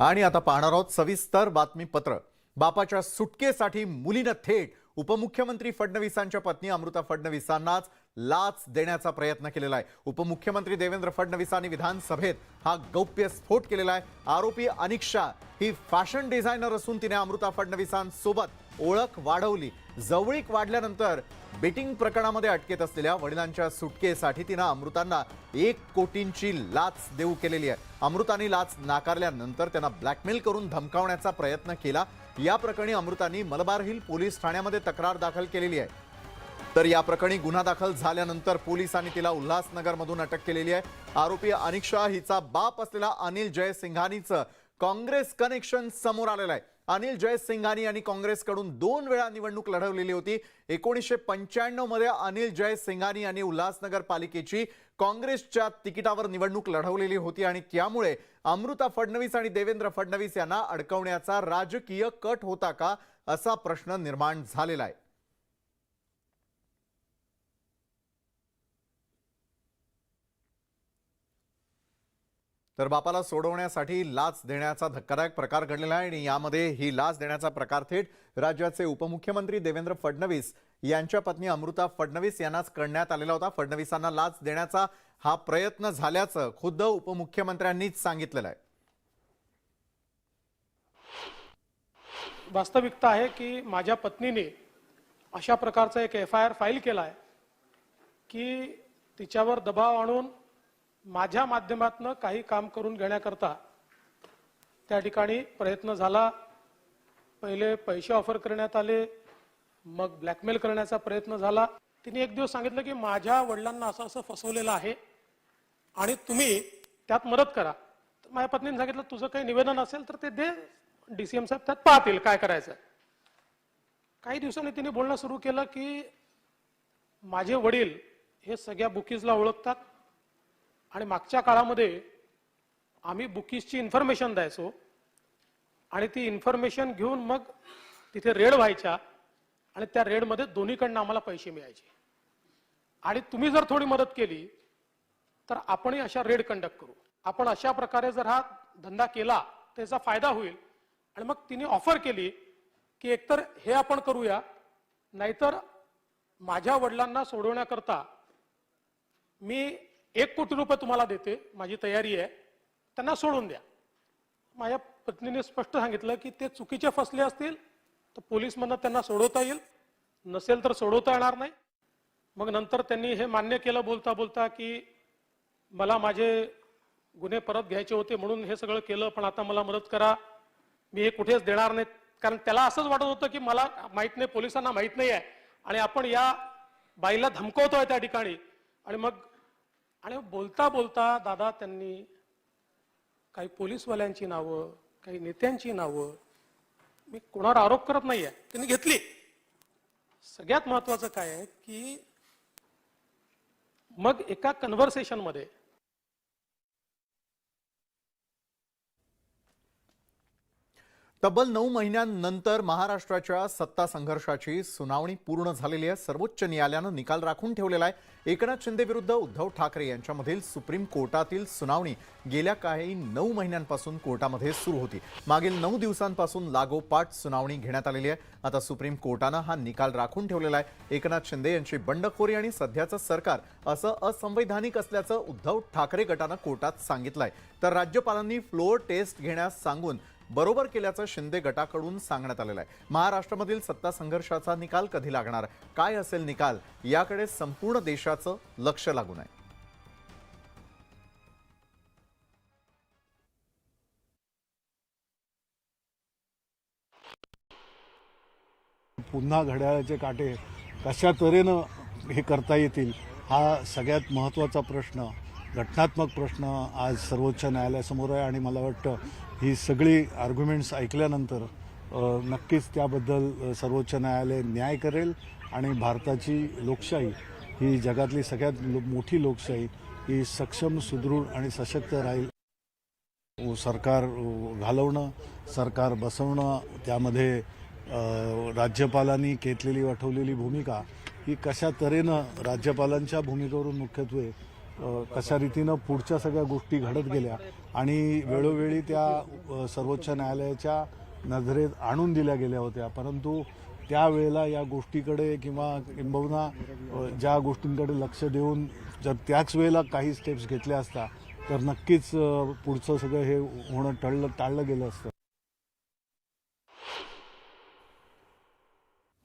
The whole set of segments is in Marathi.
आणि आता पाहणार आहोत सविस्तर बातमीपत्र। बापाच्या सुटकेसाठी मुलीने थेट उपमुख्यमंत्री फडणवीसांच्या पत्नी अमृता फडणवीसांनाच लाच देण्याचा प्रयत्न केलेला आहे। उपमुख्यमंत्री देवेंद्र फडणवीसांनी विधानसभेत हा गौप्यस्फोट केलेला आहे। आरोपी अनिक्षा ही फॅशन डिझायनर असून तिने अमृता फडणवीसांसोबत ओळख वाढवली। जवळीक वाढल्यानंतर बेटिंग प्रकरणामध्ये अटकेत असलेल्या वडिलांच्या सुटकेसाठी तिने अमृतांना 1 कोटींची लाच देऊ केलेली आहे। अमृतांनी लाच नाकारल्यानंतर त्यांना ब्लॅकमेल करून धमकावण्याचा प्रयत्न केला। या प्रकरणी अमृतांनी मलबार हिल पोलीस ठाण्यामध्ये तक्रार दाखल केलेली आहे। तर या प्रकरणी गुन्हा दाखल झाल्यानंतर पोलिसांनी तिला उल्हासनगरमधून अटक केलेली आहे। आरोपी अनिक्षा हिचा बाप असलेला अनिल जयसिंघानीचं काँग्रेस कनेक्शन समोर आलेलं आहे। अनिल जयसिंघानी यांनी काँग्रेसकडून 2 वेळा निवडणूक लढवलेली होती। 1995 मध्ये अनिल जयसिंघानी यांनी उल्हासनगर पालिकेची काँग्रेसच्या तिकिटावर निवडणूक लढवलेली होती आणि त्यामुळे अमृता फडणवीस आणि देवेंद्र फडणवीस यांना अडकवण्याचा राजकीय कट होता का असा प्रश्न निर्माण झालेला आहे। तर बापाला सोडवण्यासाठी लाच देण्याचा धक्कादायक प्रकार घडलेला आहे आणि यामध्ये ही लाच देण्याचा प्रकार थेट राज्याचे उपमुख्यमंत्री देवेंद्र फडणवीस यांच्या पत्नी अमृता फडणवीस यांनाच करण्यात आलेला होता। फडणवीसांना लाच देण्याचा हा प्रयत्न झाल्याचं खुद्द उपमुख्यमंत्र्यांनीच सांगितलेलं आहे। वास्तविकता आहे की माझ्या पत्नीने अशा प्रकारचा एक FIR फाईल केला आहे की तिच्यावर दबाव आणून माझ्या माध्यमातून काही काम करून घेण्याकरता त्या ठिकाणी प्रयत्न झाला। पहिले पैसे ऑफर करण्यात आले, मग ब्लॅकमेल करण्याचा प्रयत्न झाला। तिने एक दिवस सांगितलं की माझ्या वडिलांना असं फसवलेलं आहे आणि तुम्ही त्यात मदत करा। तर माझ्या पत्नीने सांगितलं तुझं काही निवेदन असेल तर ते दे, DCM साहेब त्यात पाहतील काय करायचं। काही दिवसांनी तिने बोलणं सुरू केलं की माझे वडील हे सगळ्या बुकीजला ओळखतात आणि मागच्या काळामध्ये आम्ही बुकीजची इन्फॉर्मेशन द्यायचो आणि ती इन्फॉर्मेशन घेऊन मग तिथे रेड व्हायच्या आणि त्या रेडमध्ये दोन्हीकडनं आम्हाला पैसे मिळायचे आणि तुम्ही जर थोडी मदत केली तर आपणही अशा रेड कंडक्ट करू। आपण अशा प्रकारे जर हा धंदा केला त्याचा फायदा होईल। आणि मग तिने ऑफर केली की एकतर हे आपण करूया, नाहीतर माझ्या वडिलांना सोडवण्याकरता मी 1 कोटी रुपये तुम्हाला देते, माझी तयारी आहे, त्यांना सोडून द्या। माझ्या पत्नीने स्पष्ट सांगितलं की ते चुकीचे फसले असतील तर पोलीसमधनं त्यांना सोडवता येईल, नसेल तर सोडवता येणार नाही। मग नंतर त्यांनी हे मान्य केलं बोलता बोलता की मला माझे गुन्हे परत घ्यायचे होते म्हणून हे सगळं केलं, पण आता मला मदत करा, मी हे कुठेच देणार नाही। कारण त्याला असंच वाटत होतं की मला माहित नाही, पोलिसांना माहित नाही आहे आणि आपण या बाईला धमकवतोय त्या ठिकाणी। आणि बोलता बोलता दादा त्यांनी काही पोलीसवाल्यांची नावं, काही नेत्यांची नावं, मी कोणावर आरोप करत नाहीये, त्यांनी घेतली। सगळ्यात महत्वाचं काय आहे की मग एका कन्व्हर्सेशन मध्ये तब्बल 9 महिन्यांनंतर महाराष्ट्राच्या सत्ता संघर्षाची सुनावणी पूर्ण झालेली आहे। सर्वोच्च न्यायालयाने निकाल राखून ठेवलेला आहे। एकनाथ शिंदे विरुद्ध उद्धव ठाकरे यांच्यामधील सुप्रीम कोर्टातील सुनावणी गेल्या काही 9 महिन्यांपासून कोर्टामध्ये सुरू होती। मागील 9 दिवसांपासून लागोपाठ सुनावणी घेण्यात आलेली आहे। आता सुप्रीम कोर्टाने हा निकाल राखून ठेवलेला आहे। एकनाथ शिंदे यांची बंडखोरी आणि सध्याचं सरकार असं असंवैधानिक असल्याचं उद्धव ठाकरे गटाने कोर्टात सांगितलंय। तर राज्यपालांनी फ्लोअर टेस्ट घेण्यास सांगून बरोबर केल्याचं शिंदे गटाकडून सांगण्यात आलेलं आहे। महाराष्ट्रामधील सत्ता संघर्षाचा निकाल कधी लागणार, काय असेल निकाल, याकडे संपूर्ण देशाचं लक्ष लागून आहे। पुन्हा घड्याळाचे काटे कशा तऱ्हेनं हे करता येतील हा सगळ्यात महत्त्वाचा प्रश्न, घटनात्मक प्रश्न आज सर्वोच्च न्यायालयासमोर आहे आणि मला वाटतं ही सगळी आर्ग्युमेंट्स ऐकल्यानंतर नक्कीच त्याबद्दल सर्वोच्च न्यायालय न्याय करेल आणि भारताची लोकशाही ही जगातली सगळ्यात मोठी लोकशाही ही सक्षम, सुदृढ आणि सशक्त राहील। सरकार घालवणं, सरकार बसवणं, त्यामध्ये राज्यपालांनी घेतलेली वठवलेली भूमिका ही कशा तऱ्हेनं राज्यपालांच्या भूमिकेवरून मुख्यत्वे कशा रीतीनं पुढच्या सगळ्या गोष्टी घडत गेल्या आणि वेळोवेळी त्या सर्वोच्च न्यायालयाच्या नजरेत आणून दिल्या गेल्या होत्या. परंतु त्यावेळेला या गोष्टीकडे किंवा किंबहुना ज्या गोष्टींकडे लक्ष देऊन जर त्याच वेळेला काही स्टेप्स घेतल्या असता तर नक्कीच पुढचं सगळं हे होणं टाळलं गेलं असतं.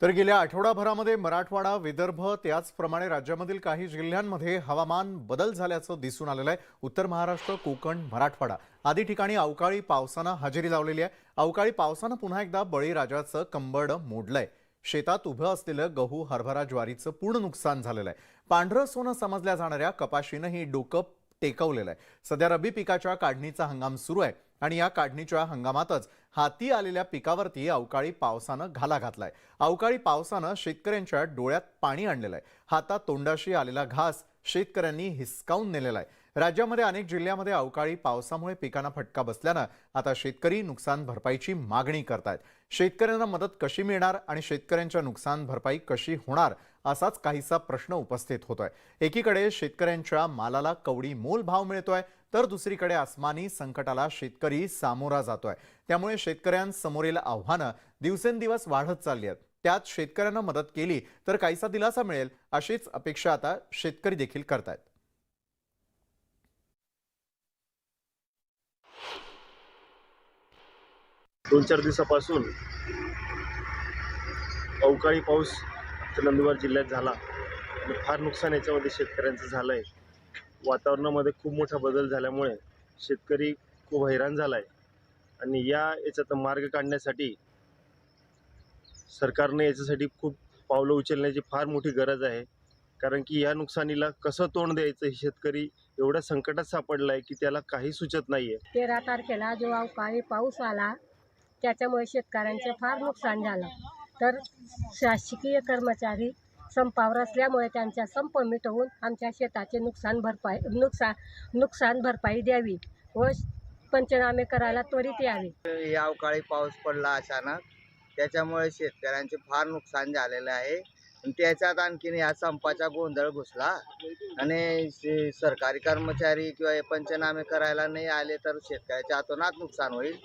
तर गेल्या आठवडाभरामध्ये मराठवाडा, विदर्भ त्याचप्रमाणे राज्यामधील काही जिल्ह्यांमध्ये हवामान बदल झाल्याचं दिसून आलेलं आहे. उत्तर महाराष्ट्र, कोकण, मराठवाडा आदी ठिकाणी अवकाळी पावसानं हजेरी लावलेली आहे. अवकाळी पावसानं पुन्हा एकदा बळीराजाचं कंबरड मोडलंय. शेतात उभं असलेलं गहू, हरभरा, ज्वारीचं पूर्ण नुकसान झालेलं आहे. पांढरं सोनं समजल्या जाणाऱ्या कपाशीनंही डोकं टेकवलेलं आहे. सध्या रब्बी पिकाच्या काढणीचा हंगाम सुरू आहे आणि या काढणीच्या हंगामातच हाती आलेल्या पिकावरती अवकाळी पावसानं घाला घातलाय. अवकाळी पावसानं शेतकऱ्यांच्या डोळ्यात पाणी आणलेलं आहे. हातात तोंडाशी आलेला घास शेतकऱ्यांनी हिसकावून नेलेला आहे. राज्यामध्ये अनेक जिल्ह्यामध्ये अवकाळी पावसामुळे पिकांना फटका बसल्यानं आता शेतकरी नुकसान भरपाईची मागणी करतायत. शेतकऱ्यांना मदत कशी मिळणार आणि शेतकऱ्यांच्या नुकसान भरपाई कशी होणार असाच काहीसा प्रश्न उपस्थित होतोय. एकीकडे शेतकऱ्यांच्या मालाला कवडी मोल भाव मिळतोय तर दुसरीकडे आसमानी संकटाला शेतकरी सामोरा जातोय. त्यामुळे शेतकऱ्यांसमोरील आव्हानं दिवसेंदिवस वाढत चालली आहेत. त्यात शेतकऱ्यांना मदत केली तर काहीसा दिलासा मिळेल अशीच अपेक्षा आता शेतकरी देखील करतायत. दोन चार दिवसापासून अवकाळी पाऊस नंदुरबार जिल्ह्यात झाला आणि फार नुकसान याच्यामध्ये शेतकऱ्यांचं झालंय. वातावरणामध्ये खूप मोठा बदल झाल्यामुळे शेतकरी खूप हैराण झालाय आणि याच्यात मार्ग काढण्यासाठी सरकारने याच्यासाठी खूप पावलं उचलण्याची फार मोठी गरज आहे. कारण की या नुकसानीला कसं तोंड द्यायचं हे शेतकरी एवढ्या संकटात सापडलाय की त्याला काही सुचत नाहीये. 13 तारखेला जो अवकाळी पाऊस आला त्याच्यामुळे शेतकऱ्यांचे फार नुकसान झालं. तर शासकीय कर्मचारी संपावर असल्यामुळे त्यांचा संप मिटवून आमच्या शेताचे नुकसान भरपाई द्यावी व पंचनामे करायला त्वरित यावे. या अवकाळी पाऊस पडला अचानक, त्याच्यामुळे शेतकऱ्यांचे फार नुकसान झालेले आहे. त्याच्यात आणखीन या संपाचा गोंधळ घुसला आणि सरकारी कर्मचारी किंवा पंचनामे करायला नाही आले तर शेतकऱ्याच्या अतोनात नुकसान होईल.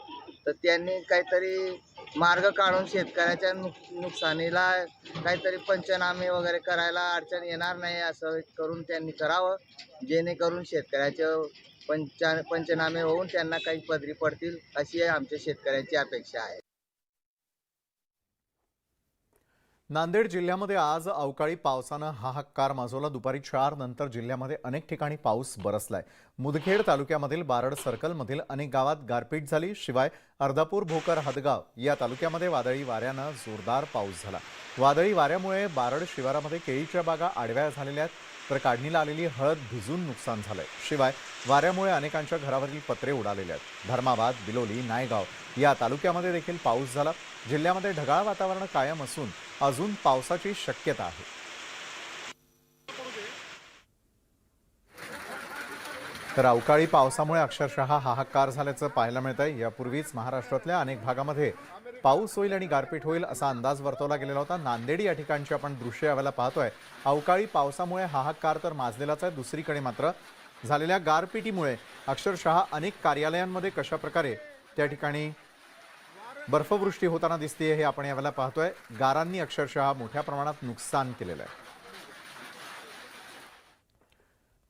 तर त्यांनी काहीतरी मार्ग काढून शेतकऱ्याच्या नुकसानीला काहीतरी पंचनामे वगैरे करायला अडचण येणार नाही असं करून त्यांनी करावं, जेणेकरून शेतकऱ्याचे पंचनामे होऊन त्यांना काही पदरी पडतील अशी आमच्या शेतकऱ्यांची अपेक्षा आहे. नांदेड जिल्ह्यामध्ये आज अवकाळी पावसानं हाहाकार माजवला. दुपारी 4 नंतर जिल्ह्यामध्ये अनेक ठिकाणी पाऊस बरसलाय. मुदखेड तालुक्यामधील बारड सर्कलमधील अनेक गावात गारपीट झाली. शिवाय अर्धापूर, भोकर, हदगाव या तालुक्यामध्ये वादळी वाऱ्यानं जोरदार पाऊस झाला. वादळी वाऱ्यामुळे बारड शिवारामध्ये केळीच्या बागा आडव्या झालेल्या आहेत तर काढणीला आलेली हळद भिजून नुकसान झालंय. शिवाय वाऱ्यामुळे अनेकांच्या घरावरील पत्रे उडालेले आहेत. धर्माबाद, बिलोली, नायगाव या तालुक्यामध्ये देखील पाऊस झाला. जिल्ह्यामध्ये ढगाळ वातावरण कायम असून अजून पावसाची शक्यता आहे. तर अवकाळी पावसामुळे अक्षरशः हाहाकार झाल्याचं पाहायला मिळत आहे. यापूर्वीच महाराष्ट्रातल्या अनेक भागामध्ये पाऊस होईल आणि गारपीट होईल असा अंदाज वर्तवला गेलेला होता. नांदेड या ठिकाणची आपण दृश्य यावेळेला पाहतोय. अवकाळी पावसामुळे हाहाकार तर माजलेलाच आहे. दुसरीकडे मात्र झालेल्या गारपिटीमुळे अक्षरशः अनेक कार्यालयांमध्ये कशा प्रकारे त्या ठिकाणी बर्फवृष्टी होताना दिसते हे आपण यावेळेला पाहतोय. गारांनी अक्षरशः मोठ्या प्रमाणात नुकसान केलेलं आहे.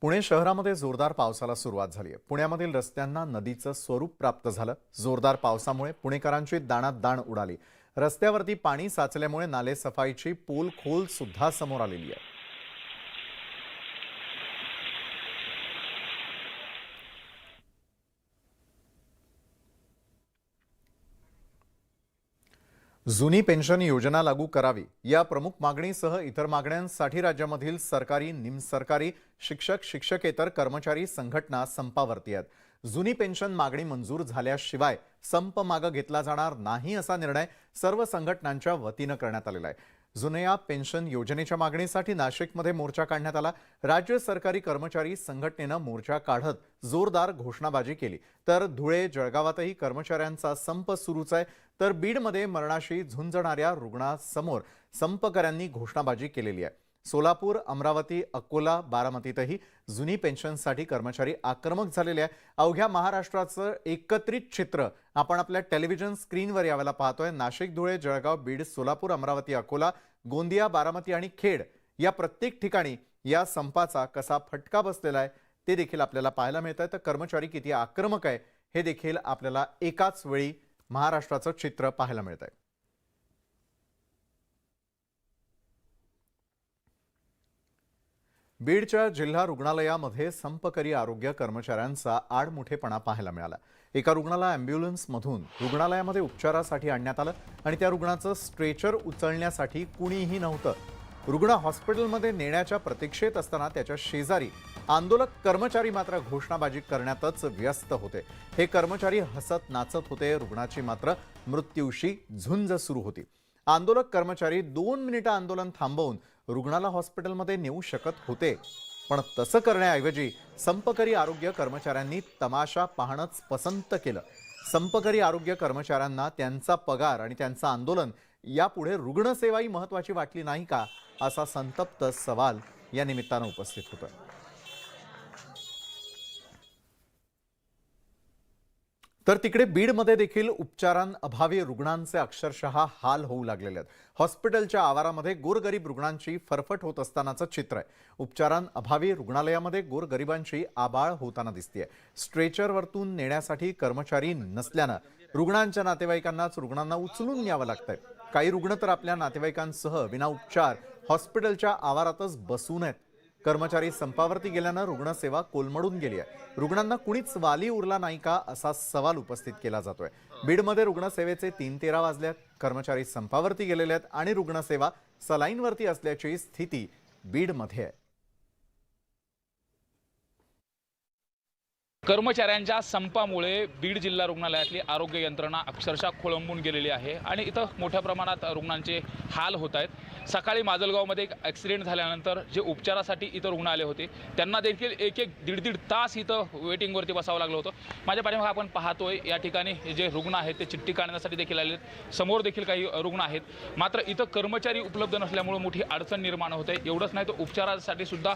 पुणे शहरामध्ये जोरदार पावसाला सुरुवात झाली आहे. पुण्यामधील रस्त्यांना नदीचं स्वरूप प्राप्त झालं. जोरदार पावसामुळे पुणेकरांची दाणात दाण उडाली. रस्त्यावरती पाणी साचल्यामुळे नाले सफाईची पोल खोल सुद्धा समोर आलेली आहे. जुनी पेन्शन योजना लागू करावी या प्रमुख मागणीसह इतर मागण्यांसाठी राज्यामधील सरकारी, निमसरकारी, शिक्षक, शिक्षकेतर कर्मचारी संघटना संपावरती आहेत. जुनी पेन्शन मागणी मंजूर झाल्याशिवाय संप मागे घेतला जाणार नाही असा निर्णय सर्व संघटनांच्या वतीनं करण्यात आलेला आहे. जुन्या पेन्शन योजनेच्या मागणीसाठी नाशिकमध्ये मोर्चा काढण्यात आला. राज्य सरकारी कर्मचारी संघटनेनं मोर्चा काढत जोरदार घोषणाबाजी केली. तर धुळे, जळगावातही कर्मचाऱ्यांचा संप सुरूच आहे. तर बीडमध्ये मरणाशी झुंजणाऱ्या रुग्णांसमोर संपकऱ्यांनी घोषणाबाजी केलेली आहे. सोलापूर, अमरावती, अकोला, बारामतीतही जुनी पेन्शनसाठी कर्मचारी आक्रमक झालेले आहे. अवघ्या महाराष्ट्राचं एकत्रित चित्र आपण आपल्या टेलिव्हिजन स्क्रीनवर यावेळेला पाहतोय. नाशिक, धुळे, जळगाव, बीड, सोलापूर, अमरावती, अकोला, गोंदिया, बारामती आणि खेड या प्रत्येक ठिकाणी या संपाचा कसा फटका बसलेला आहे ते देखील आपल्याला पाहायला मिळतंय. तर कर्मचारी किती आक्रमक आहे हे देखील आपल्याला एकाच वेळी महाराष्ट्राचं चित्र पाहायला मिळतंय. बीडच्या जिल्हा रुग्णालयामध्ये संपकरी आरोग्य कर्मचाऱ्यांचा आडमुठेपणा पाहायला मिळाला. एका रुग्णाला अँब्युलन्समधून रुग्णालयामध्ये उपचारासाठी आणण्यात आलं आणि त्या रुग्णाचं स्ट्रेचर उचलण्यासाठी कुणीही नव्हतं. रुग्ण हॉस्पिटलमध्ये नेण्याच्या प्रतीक्षेत असताना त्याच्या शेजारी आंदोलक कर्मचारी मात्र घोषणाबाजी करण्यातच व्यस्त होते. हे कर्मचारी हसत नाचत होते. रुग्णाची मात्र मृत्यूशी झुंज सुरू होती. आंदोलक कर्मचारी 2 मिनिटं आंदोलन थांबवून रुग्णाला हॉस्पिटलमध्ये नेऊ शकत होते, पण तसं करण्याऐवजी संपकरी आरोग्य कर्मचाऱ्यांनी तमाशा पाहणंच पसंत केलं. संपकरी आरोग्य कर्मचाऱ्यांना त्यांचा पगार आणि त्यांचं आंदोलन यापुढे रुग्णसेवाही महत्त्वाची वाटली नाही का, असा संतप्त सवाल या निमित्तानं उपस्थित होता. तर तिकडे बीडमध्ये देखील उपचारांअभावी रुग्णांचे अक्षरशः हाल होऊ लागलेले आहेत. हॉस्पिटलच्या आवारामध्ये गोरगरीब रुग्णांची फरफट होत असतानाचं चित्र आहे. उपचारांअभावी रुग्णालयामध्ये गोरगरिबांची आबाळ होताना दिसतेय. स्ट्रेचरवरतून नेण्यासाठी कर्मचारी नसल्यानं रुग्णांच्या नातेवाईकांनाच रुग्णांना उचलून न्यावं लागतंय. काही रुग्ण तर आपल्या नातेवाईकांसह विना उपचार हॉस्पिटलच्या आवारातच बसून आहेत. कर्मचारी संपावरती गेल्यानं रुग्णसेवा कोलमडून गेली आहे. रुग्णांना कुणीच वाली उरला नाही का, असा सवाल उपस्थित केला जातोय. बीडमध्ये रुग्णसेवेचे 3:13 वाजल्यात. कर्मचारी संपावरती गेलेले आहेत आणि रुग्णसेवा सलाईनवरती असल्याची स्थिती बीडमध्ये आहे. कर्मचाऱ्यांच्या संपामुळे बीड जिल्हा रुग्णालयातली आरोग्य यंत्रणा अक्षरशः खोळंबून गेलेली आहे आणि इथं मोठ्या प्रमाणात रुग्णांचे हाल होत आहेत. सकाळी माजलगावमध्ये एक ॲक्सिडेंट झाल्यानंतर जे उपचारासाठी इथं रुग्ण आले होते त्यांना देखील एक दीड तास इथं वेटिंगवरती बसावं लागलं होतं. माझ्या पाठीमागे आपण पाहतोय या ठिकाणी जे रुग्ण आहेत ते चिठ्ठी काढण्यासाठी देखील आले आहेत. समोर देखील काही रुग्ण आहेत. मात्र इथं कर्मचारी उपलब्ध नसल्यामुळे मोठी अडचण निर्माण होते. एवढंच नाही तर उपचारासाठी सुद्धा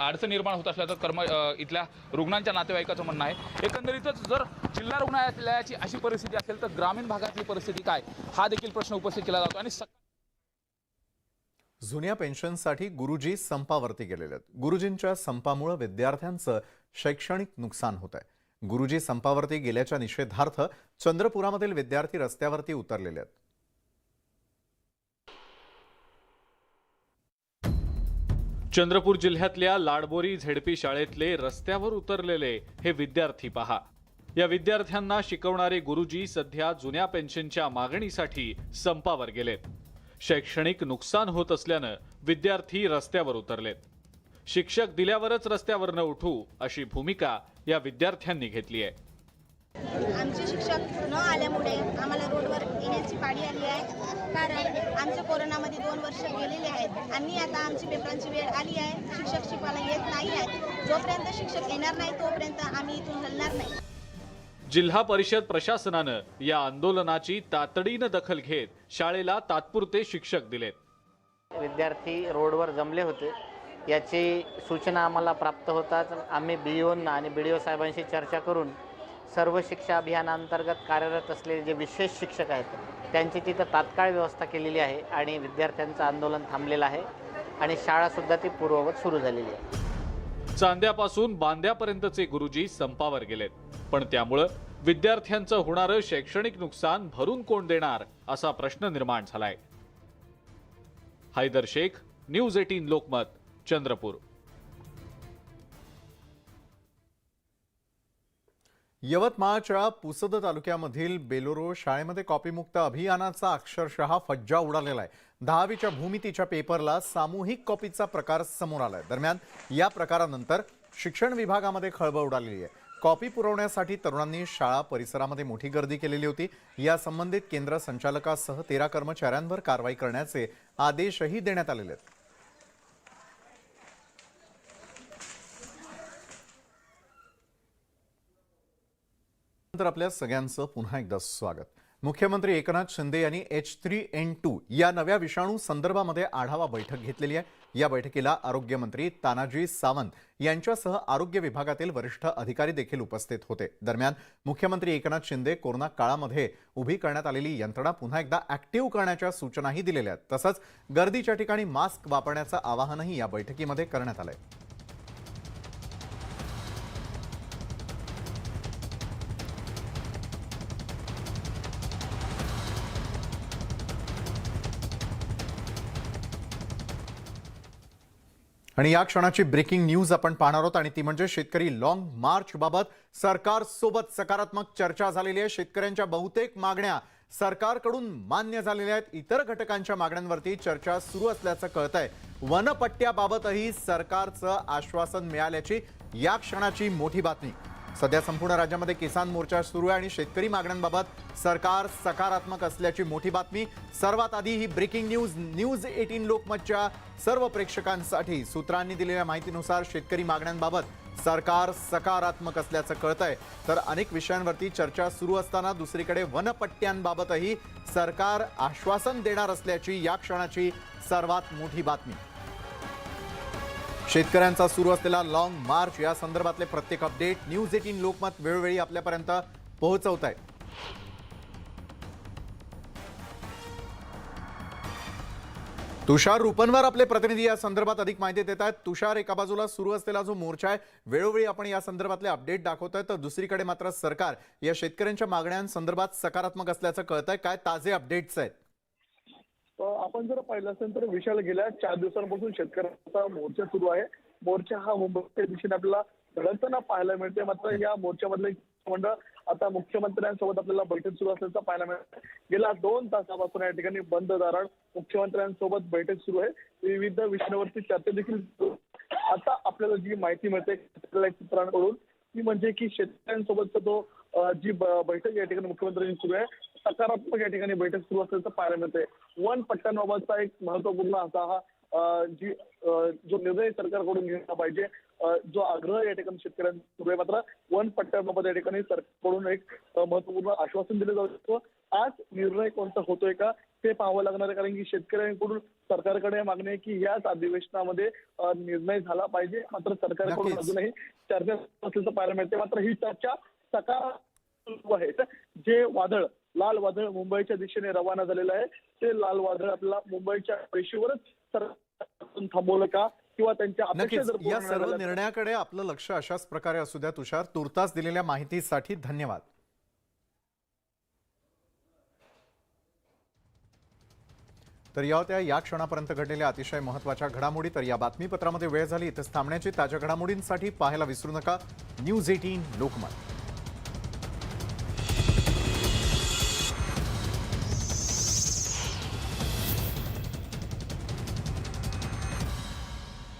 अडचण निर्माण होत असल्याचं इथल्या रुग्णांच्या नातेवाईकाचं म्हणणं आहे. एकंदरीतच जर जिल्हा रुग्णालयाची अशी परिस्थिती असेल तर ग्रामीण भागातली परिस्थिती काय, हा देखील प्रश्न उपस्थित केला जातो. आणि जुन्या पेन्शनसाठी गुरुजी संपावरती गेलेले आहेत. गुरुजींच्या संपामुळे विद्यार्थ्यांचं शैक्षणिक नुकसान होत आहे. गुरुजी संपावरती गेल्याच्या निषेधार्थ चंद्रपुरामधील विद्यार्थी रस्त्यावरती उतरलेले आहेत. चंद्रपूर जिल्ह्यातल्या लाडबोरी झेडपी शाळेतले रस्त्यावर उतरलेले हे विद्यार्थी पहा. या विद्यार्थ्यांना शिकवणारे गुरुजी सध्या जुन्या पेन्शनच्या मागणीसाठी संपावर गेलेत. शैक्षणिक नुकसान होत असल्यानं विद्यार्थी रस्त्यावर उतरलेत. शिक्षक दिल्यावरच रस्त्यावर न उठू अशी भूमिका या विद्यार्थ्यांनी घेतली आहे. आमचे शिक्षक न आल्यामुळे आम्हाला रोडवर येण्याची पाळी आली आहे. कारण आमच्या कोरोनामध्ये 2 वर्ष गेलेले आहेत आणि आता आमची पेपरांची वेळ आली आहे. शिक्षक शिकवायला येत नाही आहे. जोपर्यंत शिक्षक येणार नाही तोपर्यंत आम्ही इथून हलणार नाही. जिल्हा परिषद प्रशासनानं या आंदोलनाची तातडीनं दखल घेत शाळेला तात्पुरते शिक्षक दिलेत. विद्यार्थी रोडवर जमले होते याची सूचना आम्हाला प्राप्त होताच आम्ही BEOंना आणि BDO साहेबांशी चर्चा करून सर्व शिक्षा अभियानांतर्गत कार्यरत असलेले जे विशेष शिक्षक आहेत त्यांची तिथं तात्काळ व्यवस्था केलेली आहे आणि विद्यार्थ्यांचं आंदोलन थांबलेलं आहे आणि शाळासुद्धा ती पूर्ववत सुरू झालेली आहे. चांद्यापासून बांद्यापर्यंतचे गुरुजी संपावर गेलेत, पण त्यामुळं विद्यार्थ्यांचं होणारं शैक्षणिक नुकसान भरून कोण देणार असा प्रश्न निर्माण झालाय. हैदर शेख, न्यूज 18 लोकमत, चंद्रपूर. यवतमाळच्या पुसद तालुक्यामधील बेलोरो शाळेमध्ये कॉपीमुक्त अभियानाचा अक्षरशः फज्जा उडालेला आहे. 10वीच्या भूमितीच्या पेपरला सामूहिक कॉपीचा प्रकार समोर आलाय. दरम्यान या प्रकारानंतर शिक्षण विभागामध्ये खळबळ उडालेली आहे. कॉपी पुरवण्यासाठी तरुणांनी शाळा परिसरामध्ये मोठी गर्दी केलेली होती. या संबंधित केंद्र संचालकासह 13 कर्मचाऱ्यांवर कारवाई करण्याचे आदेशही देण्यात आलेले आहेत. तर आपल्या सगळ्यांचं पुन्हा एकदा स्वागत. मुख्यमंत्री एकनाथ शिंदे यांनी H3N2 या नव्या विषाणू संदर्भामध्ये आढावा बैठक घेतलेली आहे. या बैठकीला आरोग्यमंत्री तानाजी सावंत यांच्यासह आरोग्य विभागातील वरिष्ठ अधिकारी देखील उपस्थित होते. दरम्यान मुख्यमंत्री एकनाथ शिंदे कोरोना काळामध्ये उभी करण्यात आलेली यंत्रणा पुन्हा एकदा ऍक्टिव्ह करण्याच्या सूचनाही दिलेल्या आहेत. तसंच गर्दीच्या ठिकाणी मास्क वापरण्याचं आवाहनही या बैठकीमध्ये करण्यात आलंय. आणि या क्षणाची ब्रेकिंग न्यूज आपण पाहणार आहोत आणि ती म्हणजे शेतकरी लॉंग मार्च बाबत सरकारसोबत सकारात्मक चर्चा झालेली आहे. शेतकऱ्यांच्या बहुतेक मागण्या सरकारकडून मान्य झालेल्या आहेत. इतर घटकांच्या मागण्यांवरती चर्चा सुरू असल्याचं कळतंय. वनपट्ट्याबाबतही सरकारचं आश्वासन मिळाल्याची या क्षणाची मोठी बातमी. सध्या संपूर्ण राज्यामध्ये किसान मोर्चा सुरू आहे आणि शेतकरी मागण्यांबाबत सरकार सकारात्मक असल्याची मोठी बातमी. सर्वात आधी ही ब्रेकिंग न्यूज 18 लोकमतच्या सर्व प्रेक्षकांसाठी. सूत्रांनी दिलेल्या माहितीनुसार शेतकरी मागण्यांबाबत सरकार सकारात्मक असल्याचं कळतंय. तर अनेक विषयांवरती चर्चा सुरू असताना दुसरीकडे वनपट्ट्यांबाबतही सरकार आश्वासन देणार असल्याची या क्षणाची सर्वात मोठी बातमी. शेतकऱ्यांचा सुरू असलेला लॉंग मार्च या संदर्भातले प्रत्येक अपडेट न्यूज 18 लोकमत वेळोवेळी आपल्यापर्यंत पोहोचवत आहे. तुषार रुपनवर आपले प्रतिनिधी या संदर्भात अधिक माहिती देत आहेत. तुषार, एका बाजूला सुरू असलेला जो मोर्चा आहे वेळोवेळी आपण या संदर्भातले अपडेट दाखवतोय, तर दुसरीकडे मात्र सरकार या शेतकऱ्यांच्या मागण्यांसंदर्भात सकारात्मक असल्याचं कळतंय. काय ताजे अपडेट्स आहेत? आपण जर पाहिलं असेल तर विशाल गेल्या 4 दिवसांपासून शेतकऱ्यांचा मोर्चा सुरू आहे. मोर्चा हा मुंबईच्या दिशेने आपल्याला धडकताना पाहायला मिळते. मात्र या मोर्चामधले मंडळ आता मुख्यमंत्र्यांसोबत आपल्याला बैठक सुरू असल्याचं पाहायला मिळतं. गेल्या 2 तासापासून या ठिकाणी बंद दारात मुख्यमंत्र्यांसोबत बैठक सुरू आहे. विविध विषयांवरती चर्चा देखील सुरू आहे. आता आपल्याला जी माहिती मिळते सूत्रांकडून ती म्हणजे की शेतकऱ्यांसोबतचा तो जी बैठक या ठिकाणी मुख्यमंत्र्यांची सुरू आहे, सकारात्मक या ठिकाणी बैठक सुरू असल्याचं पाहायला मिळतंय. वन पट्ट्यांबाबतचा एक महत्वपूर्ण असा हा जो निर्णय सरकारकडून घेतला पाहिजे, जो आग्रह या ठिकाणी शेतकऱ्यांचा सुरू आहे. मात्र वन पट्ट्यांबाबत या ठिकाणी सरकारकडून एक महत्वपूर्ण आश्वासन दिलं जाऊ शकतं. आज निर्णय कोणता होतोय का ते पाहावं लागणार आहे, कारण की शेतकऱ्यांकडून सरकारकडे मागणी आहे की याच अधिवेशनामध्ये निर्णय झाला पाहिजे. मात्र सरकारकडून अजूनही चर्चा असल्याचं पाहायला मिळते. मात्र ही चर्चा सकारात्मक आहे. जे वादळ, लाल वादळ मुंबईच्या दिशेने रवाना झालेलं आहे, ते लाल वादळ आपल्याला मुंबईच्या रेषेवरच थांबवलं का किंवा त्यांच्या अपेक्षा जर या सर्व निर्णयाकडे आपलं लक्ष अशाच प्रकारे असू द्या. तुषार, तुर्तास दिलेल्या माहितीसाठी धन्यवाद. तर या होत्या या क्षणापर्यंत घडलेल्या अतिशय महत्त्वाच्या घडामोडी. तर या बातमीपत्रामध्ये वेळ झाली इथेच थांबण्याची. ताज्या घडामोडींसाठी पाहायला विसरू नका न्यूज 18 लोकमत.